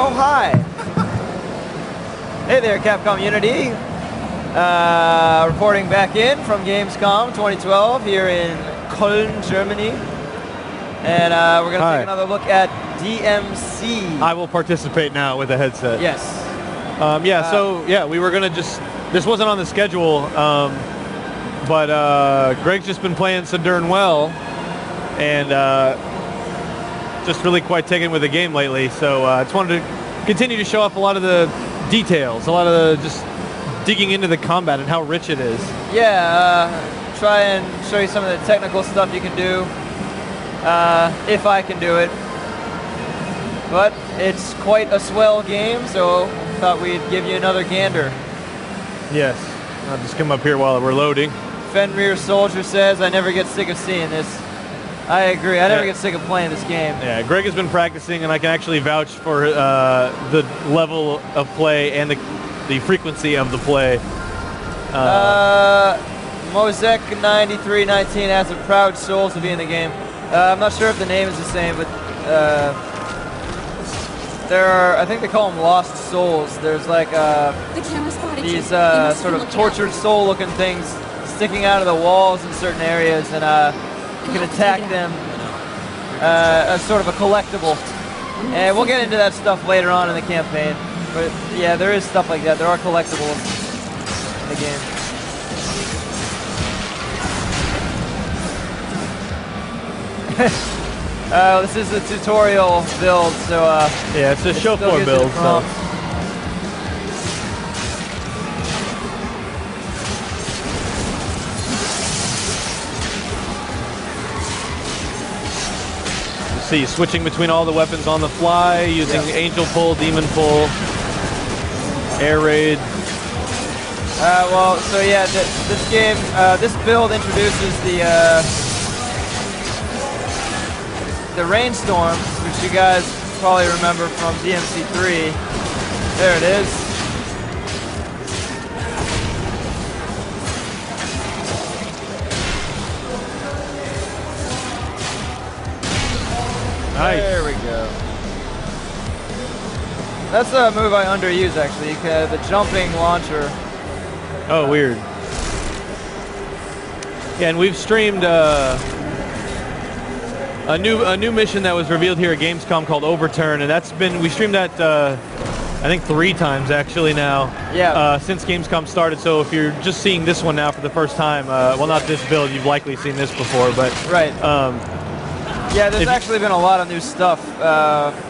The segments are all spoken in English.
Oh, hi. Hey there, Capcom Unity. Reporting back in from Gamescom 2012 here in Köln, Germany. And we're going to take another look at DMC. I will participate now with a headset. Yes. We were going to this wasn't on the schedule, but Greg's just been playing Saturn well, and just really quite taken with the game lately. So I just wanted to continue to show off a lot of the details, a lot of the just digging into the combat and how rich it is. Yeah, try and show you some of the technical stuff you can do, if I can do it. But it's quite a swell game, so thought we'd give you another gander. Yes, I'll just come up here while we're loading. Fenrir Soldier says, I never get sick of seeing this. I agree, I never get sick of playing this game. Yeah, Greg has been practicing, and I can actually vouch for the level of play and the frequency of the play. Mozek9319 has a proud soul to be in the game. I'm not sure if the name is the same, but there are, I think they call them lost souls. There's like these sort of tortured soul-looking things sticking out of the walls in certain areas, and you can attack them as sort of a collectible. And we'll get into that stuff later on in the campaign. But yeah, there is stuff like that. There are collectibles in the game. This is a tutorial build, so yeah, it's a show floor build. So. See, switching between all the weapons on the fly, using Angel Pull, Demon Pull, Air Raid. This game, this build introduces the Rainstorm, which you guys probably remember from DMC3. There it is. Nice. There we go. That's a move I underuse actually. The jumping launcher. Oh, weird. Yeah, and we've streamed a new mission that was revealed here at Gamescom called Overturn, and we streamed that I think 3 times actually now. Yeah. Since Gamescom started. So if you're just seeing this one now for the first time, well, not this build, you've likely seen this before, but right. Yeah, there's actually been a lot of new stuff.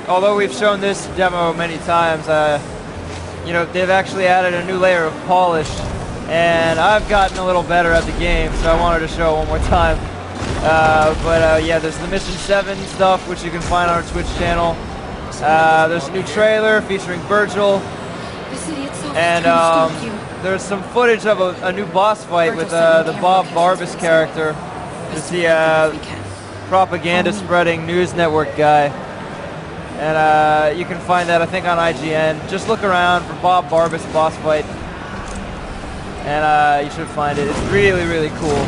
Although we've shown this demo many times, they've actually added a new layer of polish, and I've gotten a little better at the game, so I wanted to show it one more time. Yeah, there's the Mission 7 stuff, which you can find on our Twitch channel. There's a new trailer featuring Virgil, and there's some footage of a new boss fight with the Bob Barbas character. It's the propaganda spreading news network guy, and you can find that I think on IGN. Just look around for Bob Barbas boss fight, and you should find it. It's really, really cool.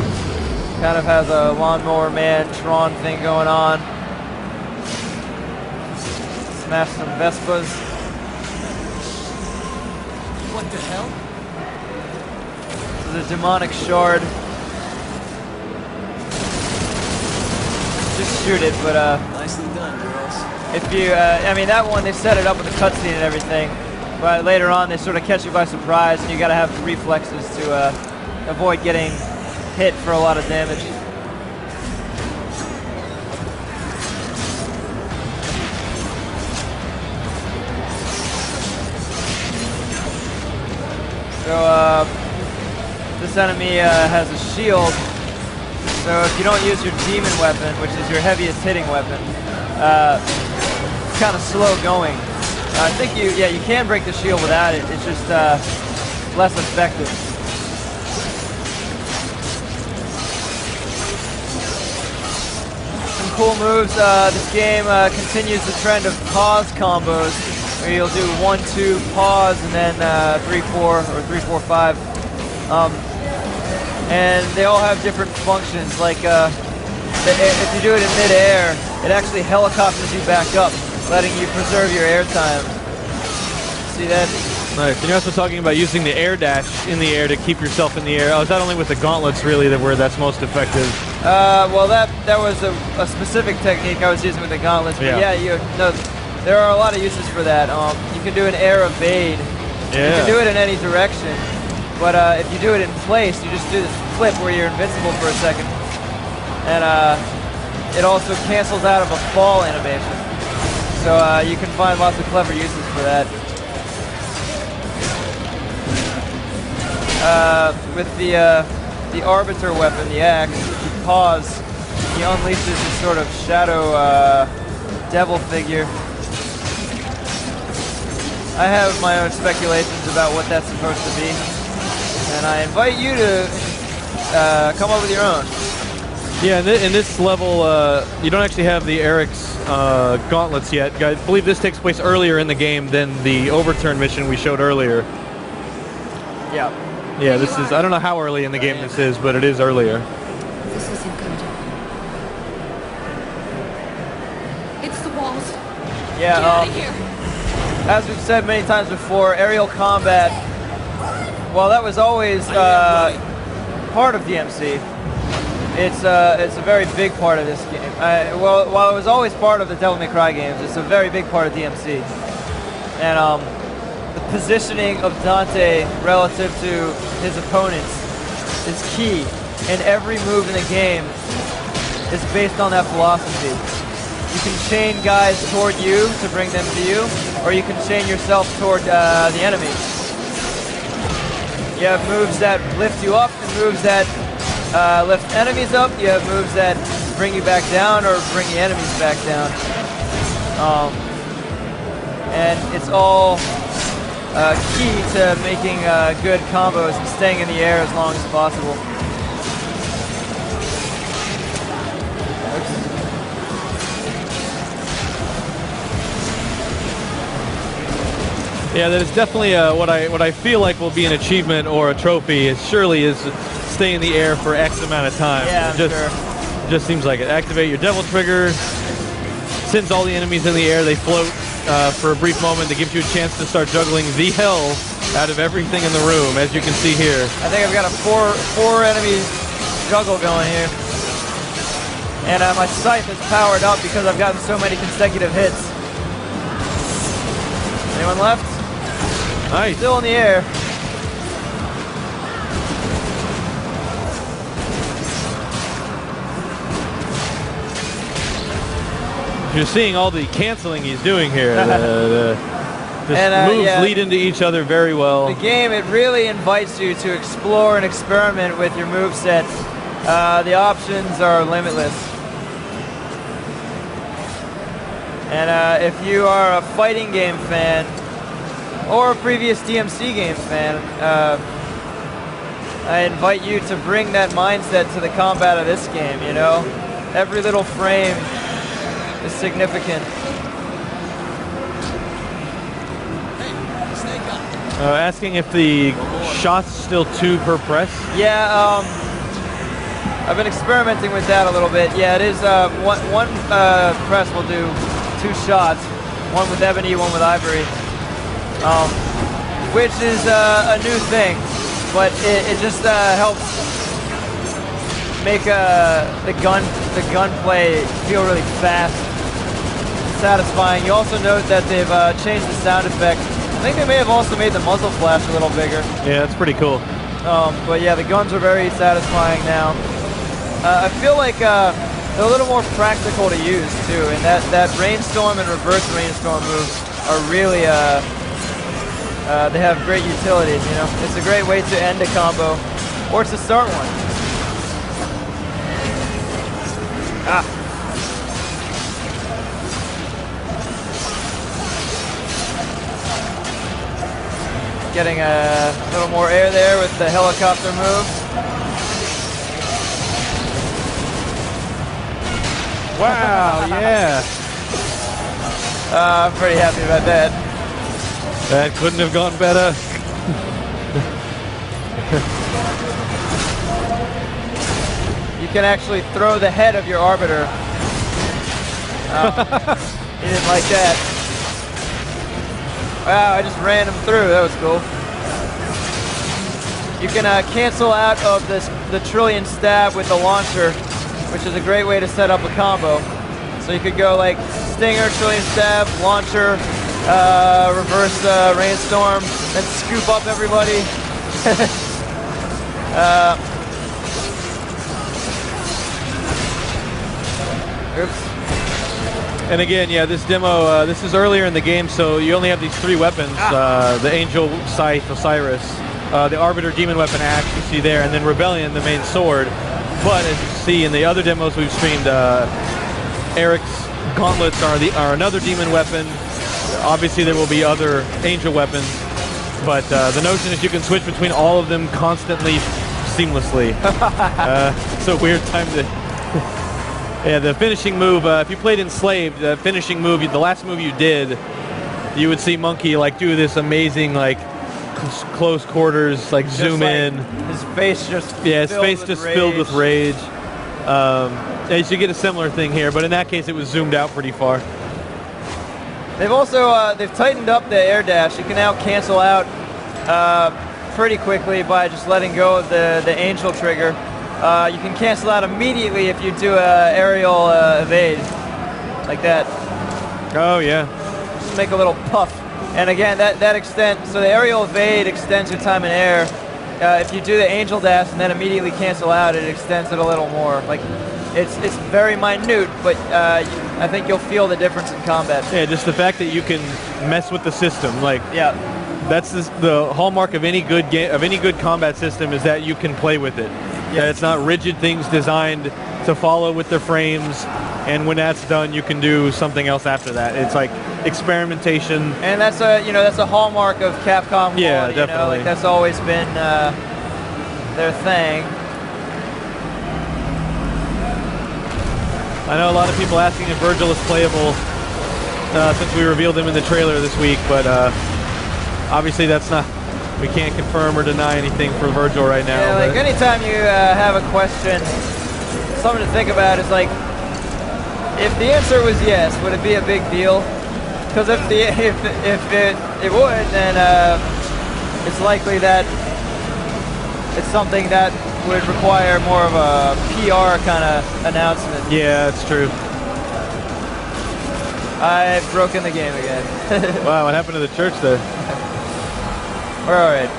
Kind of has a Lawnmower Man Tron thing going on. Smash some Vespas. What the hell? This is a demonic shard. Just shoot it, but nicely done, girls. If you, that one they set it up with a cutscene and everything, but later on they sort of catch you by surprise, and you got to have reflexes to avoid getting hit for a lot of damage. So this enemy has a shield. So if you don't use your demon weapon, which is your heaviest hitting weapon, it's kind of slow going. I think you can break the shield without it. It's just less effective. Some cool moves. This game continues the trend of pause combos, where you'll do 1-2 pause and then 3-4 or 3-4-5. And they all have different functions, like if you do it in mid-air, it actually helicopters you back up, letting you preserve your airtime. see that. Nice. And you're also talking about using the air dash in the air to keep yourself in the air. Oh, is that only with the gauntlets really where that's most effective? Well, that was a specific technique I was using with the gauntlets. But yeah, there are a lot of uses for that. You can do an air evade. Yeah. You can do it in any direction. But if you do it in place, you just do this flip where you're invincible for a second. And it also cancels out of a fall animation. So you can find lots of clever uses for that. With the Arbiter weapon, the axe, if you pause, he unleashes this sort of shadow devil figure. I have my own speculations about what that's supposed to be, and I invite you to come up with your own. Yeah, in this level, you don't actually have the Eric's gauntlets yet. I believe this takes place earlier in the game than the Overturn mission we showed earlier. Yeah. Yeah, this is, I don't know how early in the game this is, but it is earlier. This isn't good. It's the walls. Yeah, Get out of here. as we've said many times before, aerial combat, while that was always part of DMC, it's a very big part of this game. While it was always part of the Devil May Cry games, it's a very big part of DMC. And the positioning of Dante relative to his opponents is key, and every move in the game is based on that philosophy. You can chain guys toward you to bring them to you, or you can chain yourself toward the enemy. You have moves that lift you up and moves that lift enemies up. You have moves that bring you back down or bring the enemies back down. And it's all key to making good combos and staying in the air as long as possible. Yeah, that is definitely what I feel like will be an achievement or a trophy. It surely is stay in the air for X amount of time. Yeah, Just seems like it. Activate your devil trigger. Sends all the enemies in the air. They float for a brief moment. That gives you a chance to start juggling the hell out of everything in the room, as you can see here. I think I've got a four enemy juggle going here. And my scythe is powered up because I've gotten so many consecutive hits. Anyone left? Nice. Still in the air. You're seeing all the canceling he's doing here. Moves lead into each other very well. The game, it really invites you to explore and experiment with your movesets. The options are limitless. And if you are a fighting game fan or a previous DMC game fan, I invite you to bring that mindset to the combat of this game, you know? Every little frame is significant. Asking if the shot's still 2 per press? Yeah, I've been experimenting with that a little bit. Yeah, it is one press will do 2 shots, one with Ebony, one with Ivory, which is a new thing, but it just helps make the gunplay feel really fast, satisfying. You also note that they've changed the sound effect. I think they may have also made the muzzle flash a little bigger. Yeah, that's pretty cool. But yeah, the guns are very satisfying now. I feel like they're a little more practical to use too, and that rainstorm and reverse rainstorm moves are really they have great utilities. You know, it's a great way to end a combo or to start one. Getting a little more air there with the helicopter move. Wow, yeah. I'm pretty happy about that. That couldn't have gone better. You can actually throw the head of your Arbiter. He didn't like that. Wow, I just ran him through. That was cool. You can cancel out of the Trillion Stab with the launcher, which is a great way to set up a combo. So you could go like Stinger, Trillion Stab, launcher, reverse Rainstorm, then scoop up everybody. Oops. And again, yeah, this demo, this is earlier in the game, so you only have these 3 weapons. The Angel Scythe, Osiris, the Arbiter Demon Weapon Axe, you see there, and then Rebellion, the main sword. But as you see in the other demos we've streamed, Eric's Gauntlets are another demon weapon. Obviously there will be other angel weapons, but the notion is you can switch between all of them constantly, seamlessly. It's a weird time to... Yeah, the finishing move, if you played Enslaved, the finishing move, the last move you did, you would see Monkey like do this amazing like close quarters, like zoom like in. His face just his face just filled with rage. And you get a similar thing here, but in that case it was zoomed out pretty far. They've also they've tightened up the air dash. You can now cancel out pretty quickly by just letting go of the angel trigger. You can cancel out immediately if you do a aerial evade, like that. Oh yeah. Just make a little puff. And again, that extends, so the aerial evade extends your time in air. If you do the angel dash and then immediately cancel out, it extends it a little more. Like, it's very minute, but I think you'll feel the difference in combat. Yeah, just the fact that you can mess with the system, like. Yeah. That's the hallmark of any good game, of any good combat system, is that you can play with it. Yeah, it's not rigid things designed to follow with their frames, and when that's done, you can do something else after that. It's like experimentation. And that's a hallmark of Capcom. Yeah, definitely. Like that's always been their thing. I know a lot of people asking if Virgil is playable since we revealed him in the trailer this week, but obviously that's not. We can't confirm or deny anything for Virgil right now. Yeah, like anytime you have a question, something to think about is like, if the answer was yes, would it be a big deal? Because if it would, then it's likely that it's something that would require more of a PR kind of announcement. Yeah, it's true. I've broken the game again. Wow, what happened to the church there? We're all right.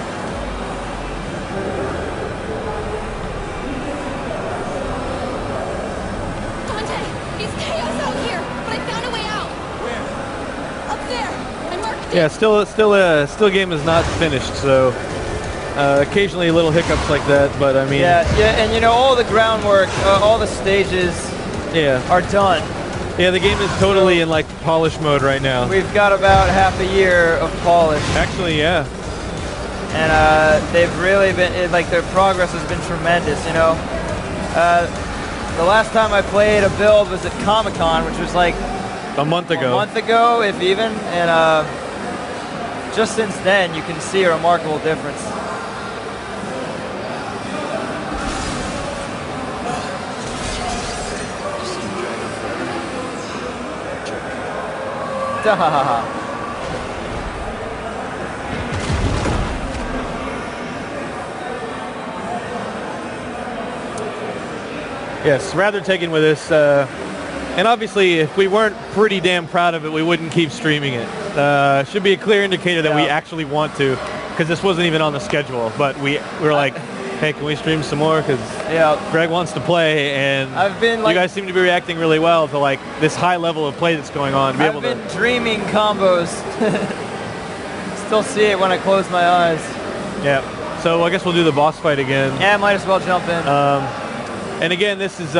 Dante, it's chaos out here, but I found a way out. Where? Up there. I marked it. Yeah, still game is not finished, so occasionally little hiccups like that, but I mean. Yeah, and you know, all the groundwork, all the stages are done. Yeah, the game is totally in like polish mode right now. We've got about half a year of polish. Actually, yeah. And they've really been, like, their progress has been tremendous, you know. The last time I played a build was at Comic-Con, which was like a month ago, if even, and just since then you can see a remarkable difference. Yes, rather taken with this. And obviously, if we weren't pretty damn proud of it, we wouldn't keep streaming it. Should be a clear indicator that we actually want to, because this wasn't even on the schedule. But we were like, hey, can we stream some more? Because Greg wants to play, and you guys seem to be reacting really well to like this high level of play that's going on. I've been dreaming combos. Still see it when I close my eyes. Yeah. So I guess we'll do the boss fight again. Yeah, might as well jump in. And again, this is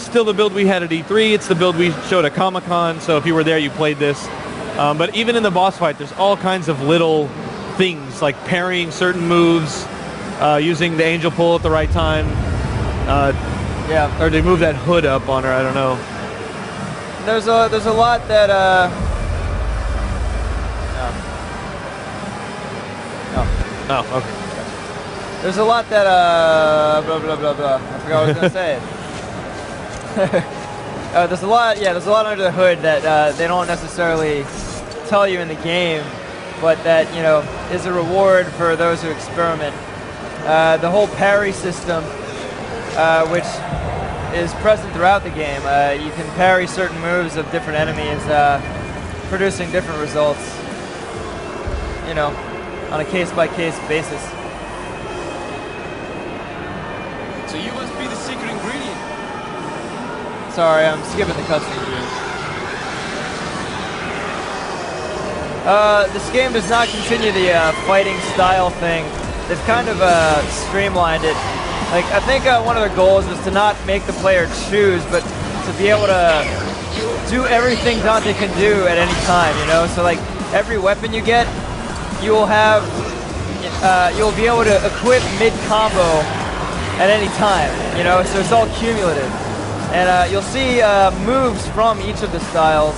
still the build we had at E3. It's the build we showed at Comic-Con. So if you were there, you played this. But even in the boss fight, there's all kinds of little things like parrying certain moves, using the angel pull at the right time. Or they move that hood up on her. I don't know. There's a lot that. Oh, okay. There's a lot that, blah, blah, blah, blah. I forgot what I was going to say. There's a lot under the hood that they don't necessarily tell you in the game. but that, you know, is a reward for those who experiment. The whole parry system, which is present throughout the game. You can parry certain moves of different enemies, producing different results, you know, on a case-by-case basis. So you must be the secret ingredient. Sorry, I'm skipping the cutscene here. This game does not continue the fighting style thing. They've kind of streamlined it. Like, I think one of their goals was to not make the player choose, but to be able to do everything Dante can do at any time, you know? So, like, every weapon you get, you'll have, you'll be able to equip mid-combo at any time, you know? So it's all cumulative. And you'll see moves from each of the styles.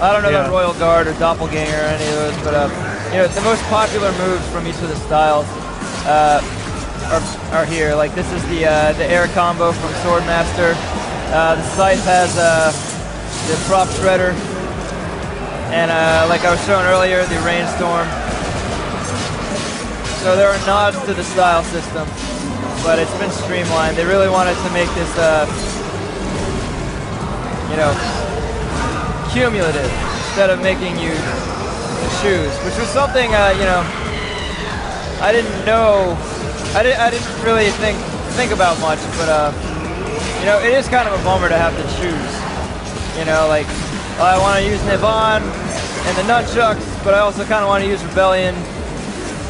I don't know about Royal Guard or Doppelganger or any of those, but you know, the most popular moves from each of the styles are here. Like, this is the air combo from Swordmaster. The Scythe has the prop shredder, and like I was showing earlier, the Rainstorm. So there are nods to the style system, but it's been streamlined. They really wanted to make this, you know, cumulative instead of making you choose, which was something, you know, I didn't know. I didn't really think about much, but you know, it is kind of a bummer to have to choose. You know, like, I want to use Nivon and the nunchucks, but I also kind of want to use Rebellion.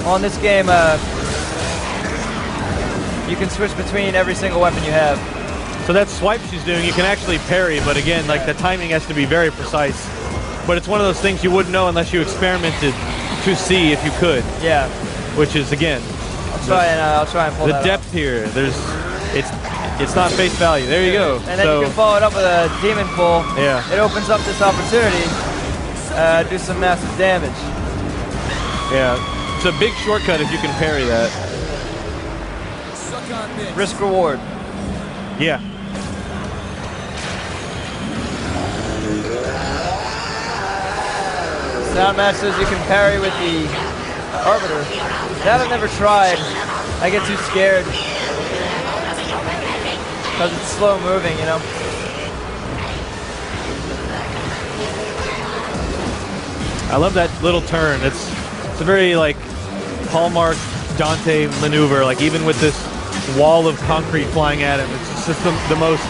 On this game, you can switch between every single weapon you have. So that swipe she's doing, you can actually parry, but again, like, the timing has to be very precise. But it's one of those things you wouldn't know unless you experimented to see if you could. Yeah. Which is, again, I'll try and pull the that depth off. here. It's not face value. There you go. And then you can follow it up with a demon pull. Yeah. It opens up this opportunity do some massive damage. Yeah. It's a big shortcut if you can parry that. Suck on this. Risk reward. Yeah. Sound Match says you can parry with the Arbiter. That I've never tried. I get too scared because it's slow moving, you know. I love that little turn. It's a very, like, hallmark Dante maneuver. Like, even with this wall of concrete flying at him, it's just the most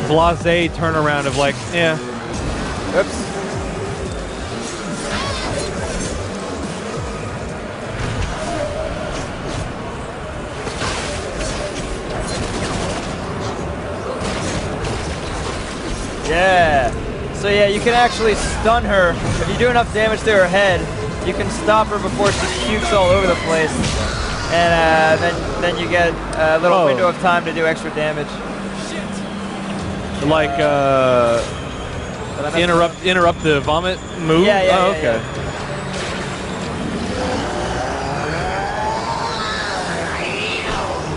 blasé turnaround of, like, yeah. Oops. Yeah. So yeah, you can actually stun her. If you do enough damage to her head, you can stop her before she pukes all over the place. And then you get a little window of time to do extra damage. Like, interrupt the vomit move? Yeah, oh, okay. Yeah.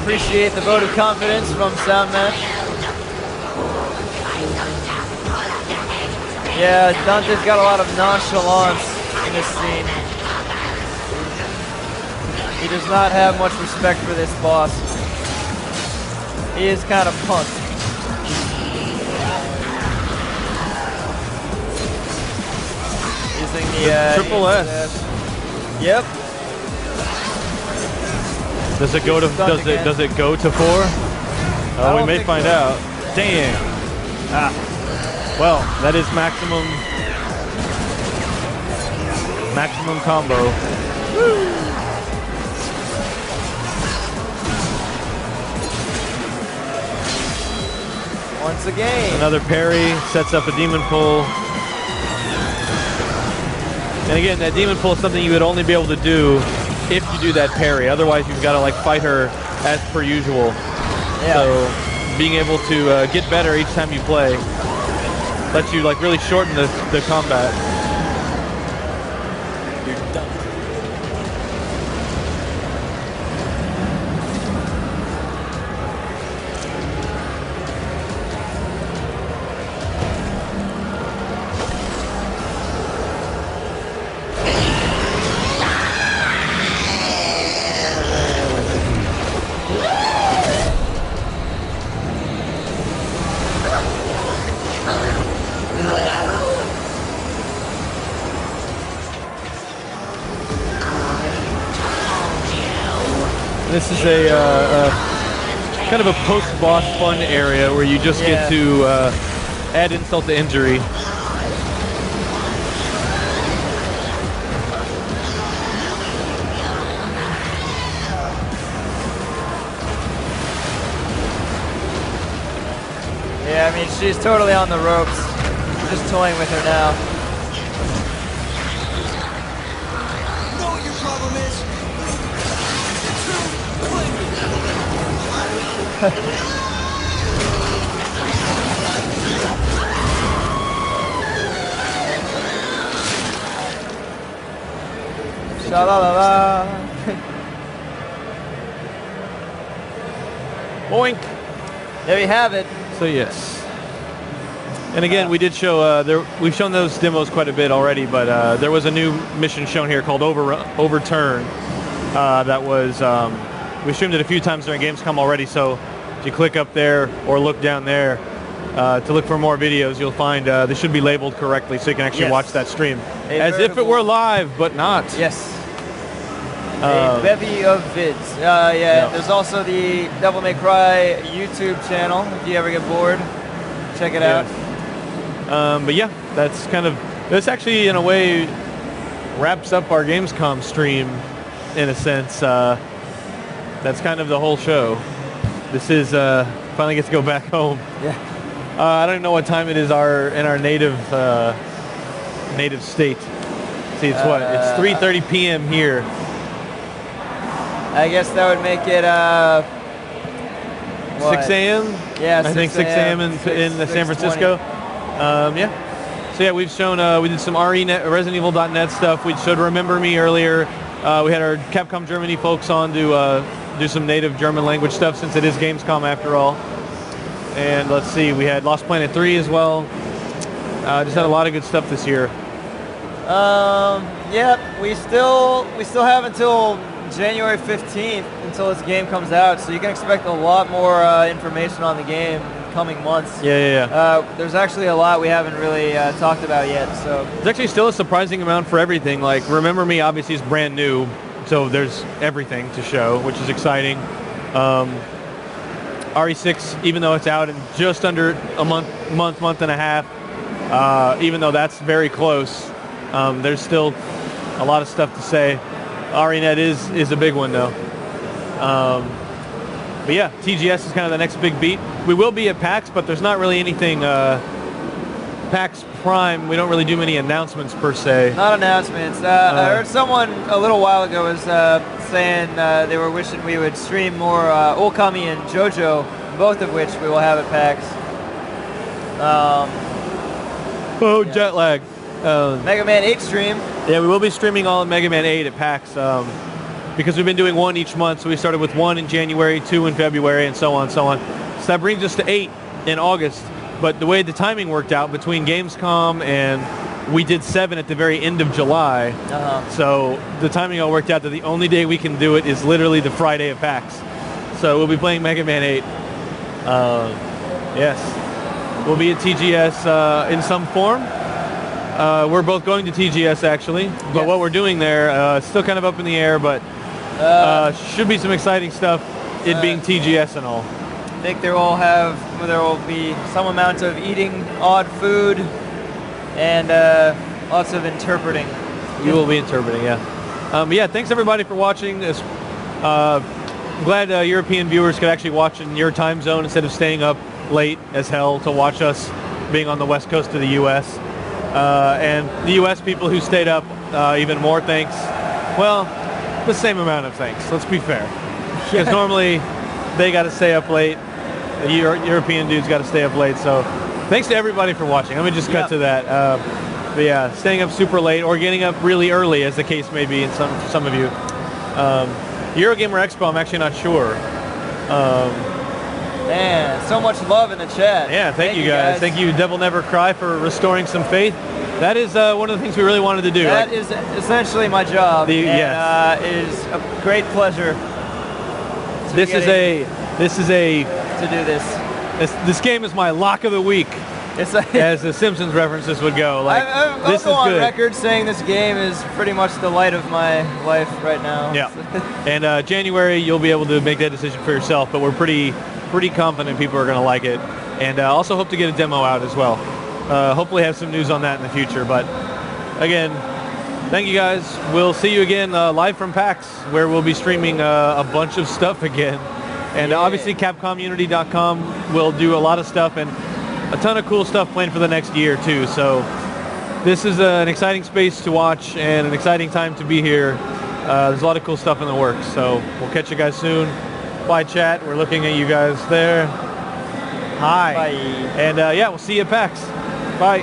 Appreciate the vote of confidence from Soundmatch. Yeah, Dante's got a lot of nonchalance in this scene. He does not have much respect for this boss. He is kind of punked. Using the Triple S. Yep. Does it go to does it go to 4? Oh, we may find so. out. Dang. Ah. Well, that is maximum combo. Woo. Once again. Another parry sets up a demon pull. And again, that demon pull is something you would only be able to do if you do that parry. Otherwise, you've got to, like, fight her as per usual. Yeah. So being able to get better each time you play lets you, like, really shorten the combat. You're done. This is a kind of a post-boss fun area where you just get to add insult to injury. Yeah, I mean, she's totally on the ropes. We're just toying with her now. You know what your problem is? Sha-la-la-la. Boink. There you have it. So yes. And again, we did show, we've shown those demos quite a bit already, but there was a new mission shown here called Overturn that was, we streamed it a few times during Gamescom already, so if you click up there or look down there to look for more videos, you'll find they should be labeled correctly so you can actually watch that stream. As if it were live, but not. Yes. A bevy of vids. Yeah, there's also the Devil May Cry YouTube channel. If you ever get bored, check it out. But yeah, that's kind of, this actually in a way wraps up our Gamescom stream in a sense. That's kind of the whole show. This is, finally get to go back home. Yeah. I don't even know what time it is in our native state. See, it's what? It's 3:30 p.m. here. I guess that would make it 6 a.m. Yeah, I think 6 a.m. in San Francisco. Yeah. So yeah, we've shown we did some ResidentEvil.net stuff. We showed Remember Me earlier. We had our Capcom Germany folks on to do some native German language stuff since it is Gamescom after all. And let's see, we had Lost Planet 3 as well. Just had a lot of good stuff this year. Yeah, we still have until January 15th until this game comes out, so you can expect a lot more information on the game in coming months. Yeah. There's actually a lot we haven't really talked about yet, so. There's actually still a surprising amount for everything. Like, Remember Me obviously is brand new, so there's everything to show, which is exciting. RE6, even though it's out in just under a month and a half, even though that's very close, there's still a lot of stuff to say. RENet is a big one though. But yeah, TGS is kind of the next big beat. We will be at PAX, but there's not really anything PAX Prime. We don't really do many announcements per se. Not announcements. I heard someone a little while ago was saying they were wishing we would stream more Okami and JoJo, both of which we will have at PAX. Jet lag. Mega Man 8 stream. Yeah, we will be streaming all of Mega Man 8 at PAX because we've been doing one each month. So we started with 1 in January, 2 in February, and so on, so on. So that brings us to 8 in August. But the way the timing worked out between Gamescom and we did 7 at the very end of July. So the timing all worked out that the only day we can do it is literally the Friday of PAX. So we'll be playing Mega Man 8. Yes. We'll be at TGS in some form. We're both going to TGS actually, but what we're doing there is still kind of up in the air, but should be some exciting stuff, it being TGS and all. I think there will be some amount of eating odd food and lots of interpreting. You will be interpreting, yeah. But yeah, thanks everybody for watching. Glad European viewers could actually watch in your time zone instead of staying up late as hell to watch us being on the west coast of the U.S. And the U.S. people who stayed up, even more thanks. Well, the same amount of thanks, let's be fair. Because normally they got to stay up late. The European dudes got to stay up late. So thanks to everybody for watching. Let me just cut to that. But yeah, staying up super late or getting up really early, as the case may be in some of you. Eurogamer Expo, I'm actually not sure. Man, so much love in the chat. Yeah, thank you guys. Thank you, Devil Never Cry, for restoring some faith. That is one of the things we really wanted to do. That is essentially my job. It is a great pleasure. To do this. This game is my lock of the week. It's like as the Simpsons references would go. Like, I'll this go is on good. record saying this game is pretty much the light of my life right now. Yeah. And January, you'll be able to make that decision for yourself, but we're pretty confident people are going to like it. And also hope to get a demo out as well. Hopefully have some news on that in the future. But again, thank you guys. We'll see you again live from PAX, where we'll be streaming a bunch of stuff again. And obviously CapcomUnity.com will do a lot of stuff and a ton of cool stuff planned for the next year too. So this is an exciting space to watch and an exciting time to be here. There's a lot of cool stuff in the works. So we'll catch you guys soon. Bye, chat. We're looking at you guys there. Hi. Bye. And yeah, we'll see you at PAX. Bye.